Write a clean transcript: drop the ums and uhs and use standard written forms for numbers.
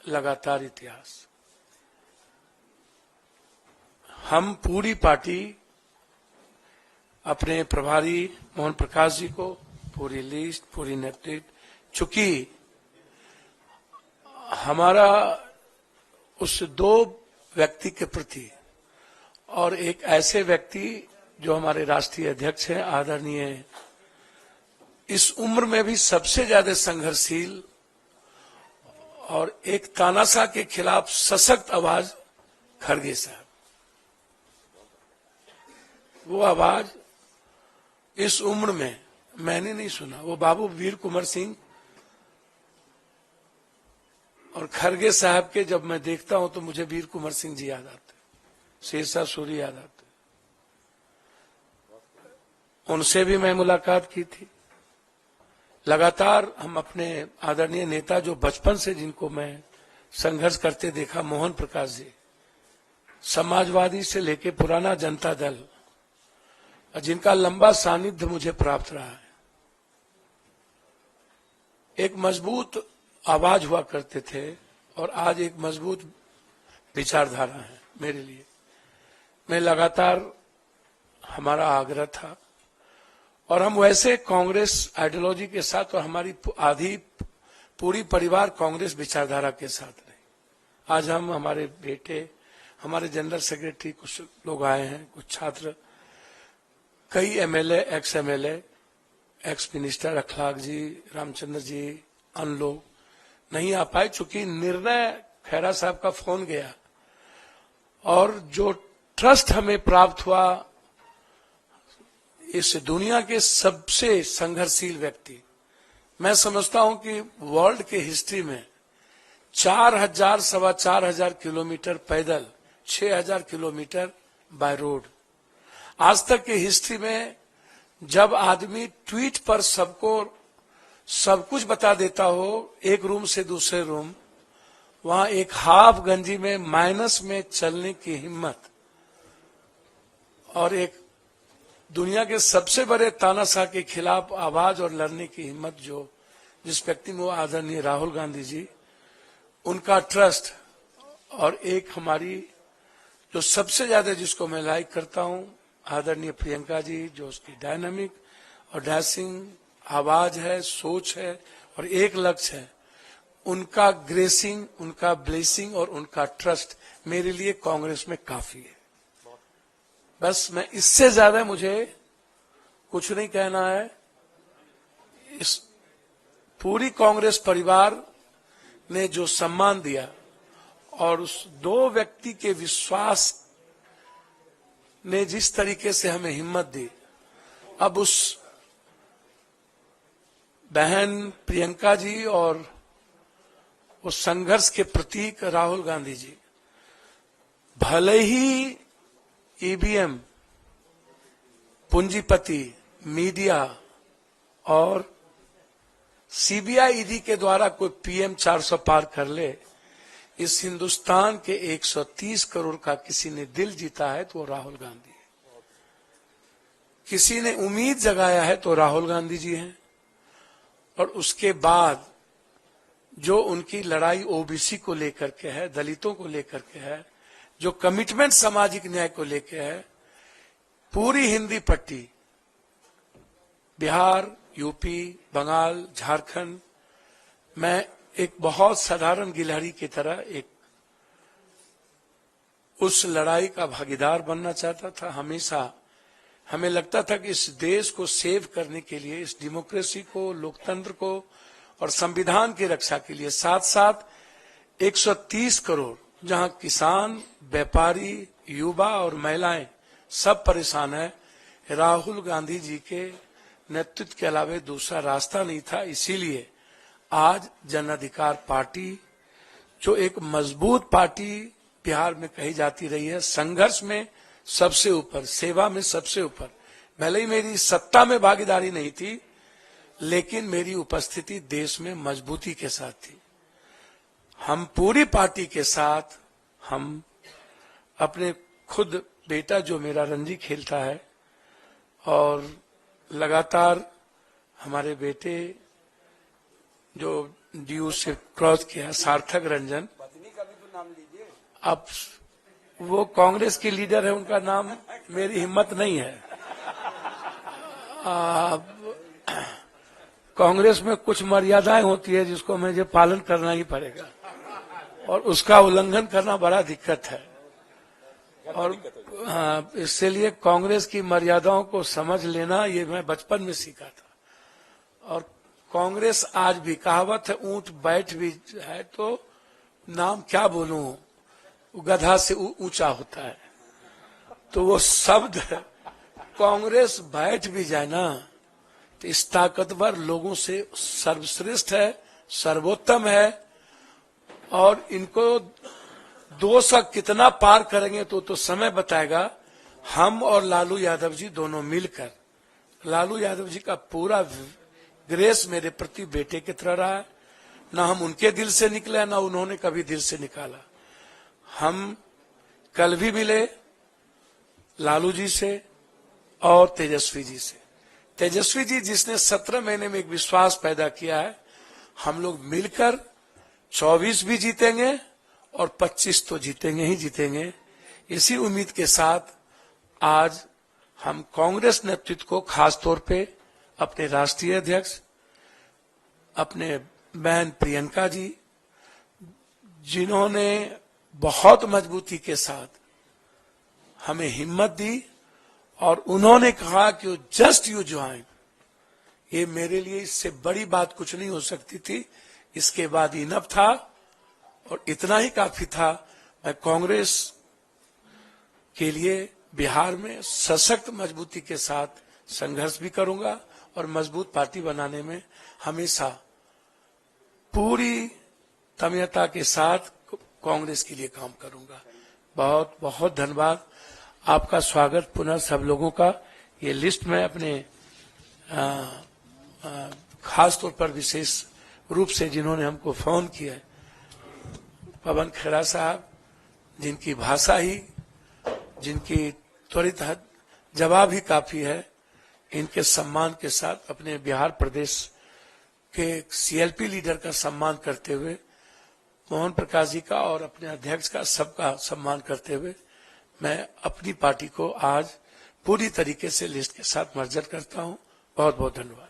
लगातार इतिहास। हम पूरी पार्टी अपने प्रभारी मोहन प्रकाश जी को पूरी लिस्ट, पूरी नेतृत्व, चूंकि हमारा उस दो व्यक्ति के प्रति और एक ऐसे व्यक्ति जो हमारे राष्ट्रीय अध्यक्ष हैं आदरणीय, इस उम्र में भी सबसे ज्यादा संघर्षशील और एक तानाशाह के खिलाफ सशक्त आवाज खड़गे साहब। वो आवाज इस उम्र में मैंने नहीं सुना। वो बाबू वीर कुंवर सिंह और खड़गे साहब के जब मैं देखता हूं तो मुझे वीर कुंवर सिंह जी याद आते, शेरशाह सूरी याद आते। उनसे भी मैं मुलाकात की थी। लगातार हम अपने आदरणीय नेता जो बचपन से जिनको मैं संघर्ष करते देखा, मोहन प्रकाश जी, समाजवादी से लेके पुराना जनता दल, जिनका लंबा सानिध्य मुझे प्राप्त रहा है। एक मजबूत आवाज हुआ करते थे और आज एक मजबूत विचारधारा है मेरे लिए। मैं लगातार, हमारा आग्रह था और हम वैसे कांग्रेस आइडियोलॉजी के साथ और हमारी आधी पूरी परिवार कांग्रेस विचारधारा के साथ रहे। आज हम, हमारे बेटे, हमारे जनरल सेक्रेटरी, कुछ लोग आए हैं, कुछ छात्र, कई MLA, ex MLA, ex minister अखलाक जी, रामचंद्र जी, अन्य लोग नहीं आ पाए चूंकि निर्णय खैरा साहब का फोन गया और जो ट्रस्ट हमें प्राप्त हुआ इस दुनिया के सबसे संघर्षशील व्यक्ति, मैं समझता हूं कि वर्ल्ड के हिस्ट्री में 4,000 सवा 4,000 किलोमीटर पैदल, 6,000 किलोमीटर बाय रोड, आज तक की हिस्ट्री में जब आदमी ट्वीट पर सबको सब कुछ बता देता हो, एक रूम से दूसरे रूम, वहां एक हाफ गंजी में माइनस में चलने की हिम्मत और एक दुनिया के सबसे बड़े तानाशाह के खिलाफ आवाज और लड़ने की हिम्मत जो जिस व्यक्ति में, वो आदरणीय राहुल गांधी जी, उनका ट्रस्ट और एक हमारी जो सबसे ज्यादा जिसको मैं लाइक करता हूं, आदरणीय प्रियंका जी, जो उसकी डायनामिक और डैशिंग आवाज है, सोच है और एक लक्ष्य है, उनका ग्रेसिंग, उनका ब्लेसिंग और उनका ट्रस्ट मेरे लिए कांग्रेस में काफी है। बस मैं इससे ज्यादा मुझे कुछ नहीं कहना है। इस पूरी कांग्रेस परिवार ने जो सम्मान दिया और उस दो व्यक्ति के विश्वास ने जिस तरीके से हमें हिम्मत दी, अब उस बहन प्रियंका जी और उस संघर्ष के प्रतीक राहुल गांधी जी, भले ही ईवीएम, पूंजीपति, मीडिया और सीबीआई ईडी के द्वारा कोई पीएम 400 पार कर ले, इस हिंदुस्तान के 130 करोड़ का किसी ने दिल जीता है तो वो राहुल गांधी है। किसी ने उम्मीद जगाया है तो राहुल गांधी जी हैं। और उसके बाद जो उनकी लड़ाई ओबीसी को लेकर के है, दलितों को लेकर के है, जो कमिटमेंट सामाजिक न्याय को लेकर है, पूरी हिंदी पट्टी, बिहार, यूपी, बंगाल, झारखंड, मैं एक बहुत साधारण गिलहरी की तरह एक उस लड़ाई का भागीदार बनना चाहता था। हमेशा हमें लगता था कि इस देश को सेव करने के लिए, इस डेमोक्रेसी को, लोकतंत्र को और संविधान की रक्षा के लिए साथ साथ 130 करोड़, जहां किसान, व्यापारी, युवा और महिलाएं सब परेशान है, राहुल गांधी जी के नेतृत्व के अलावा दूसरा रास्ता नहीं था। इसीलिए आज जन अधिकार पार्टी, जो एक मजबूत पार्टी बिहार में कही जाती रही है, संघर्ष में सबसे ऊपर, सेवा में सबसे ऊपर, भले ही मेरी सत्ता में भागीदारी नहीं थी, लेकिन मेरी उपस्थिति देश में मजबूती के साथ थी। हम पूरी पार्टी के साथ, हम अपने खुद बेटा जो मेरा रणजी खेलता है और लगातार हमारे बेटे जो ड्यू से क्रॉस किया, सार्थक रंजन, अब वो कांग्रेस की लीडर है, उनका नाम मेरी हिम्मत नहीं है। कांग्रेस में कुछ मर्यादाएं होती है जिसको मुझे पालन करना ही पड़ेगा, और उसका उल्लंघन करना बड़ा दिक्कत है। और हाँ, इसलिए कांग्रेस की मर्यादाओं को समझ लेना ये मैं बचपन में सीखा था। और कांग्रेस आज भी, कहावत है ऊंट बैठ भी है तो नाम क्या बोलूं, गधा से ऊंचा होता है। तो वो शब्द कांग्रेस बैठ भी जाए ना तो इस ताकतवर लोगों से सर्वश्रेष्ठ है, सर्वोत्तम है। और इनको 200 कितना पार करेंगे तो समय बताएगा। हम और लालू यादव जी दोनों मिलकर, लालू यादव जी का पूरा ग्रेस मेरे प्रति बेटे की तरह रहा है। ना हम उनके दिल से निकले, ना उन्होंने कभी दिल से निकाला। हम कल भी मिले लालू जी से और तेजस्वी जी से। तेजस्वी जी जिसने 17 महीने में एक विश्वास पैदा किया है, हम लोग मिलकर 24 भी जीतेंगे और 25 तो जीतेंगे ही जीतेंगे। इसी उम्मीद के साथ आज हम कांग्रेस नेतृत्व को, खास तौर पे अपने राष्ट्रीय अध्यक्ष, अपने बहन प्रियंका जी, जिन्होंने बहुत मजबूती के साथ हमें हिम्मत दी और उन्होंने कहा कि जस्ट यू ज्वाइन, ये मेरे लिए इससे बड़ी बात कुछ नहीं हो सकती थी। इसके बाद इनफ था और इतना ही काफी था। मैं कांग्रेस के लिए बिहार में सशक्त मजबूती के साथ संघर्ष भी करूंगा और मजबूत पार्टी बनाने में हमेशा पूरी तन्मयता के साथ कांग्रेस के लिए काम करूंगा। बहुत बहुत धन्यवाद। आपका स्वागत पुनः सब लोगों का। ये लिस्ट में अपने खास तौर पर विशेष रूप से जिन्होंने हमको फोन किया, पवन खेड़ा साहब, जिनकी भाषा ही, जिनकी त्वरित जवाब ही काफी है, इनके सम्मान के साथ अपने बिहार प्रदेश के सीएलपी लीडर का सम्मान करते हुए, मोहन प्रकाश जी का और अपने अध्यक्ष का सबका सम्मान करते हुए, मैं अपनी पार्टी को आज पूरी तरीके से लिस्ट के साथ मर्जर करता हूं। बहुत बहुत धन्यवाद।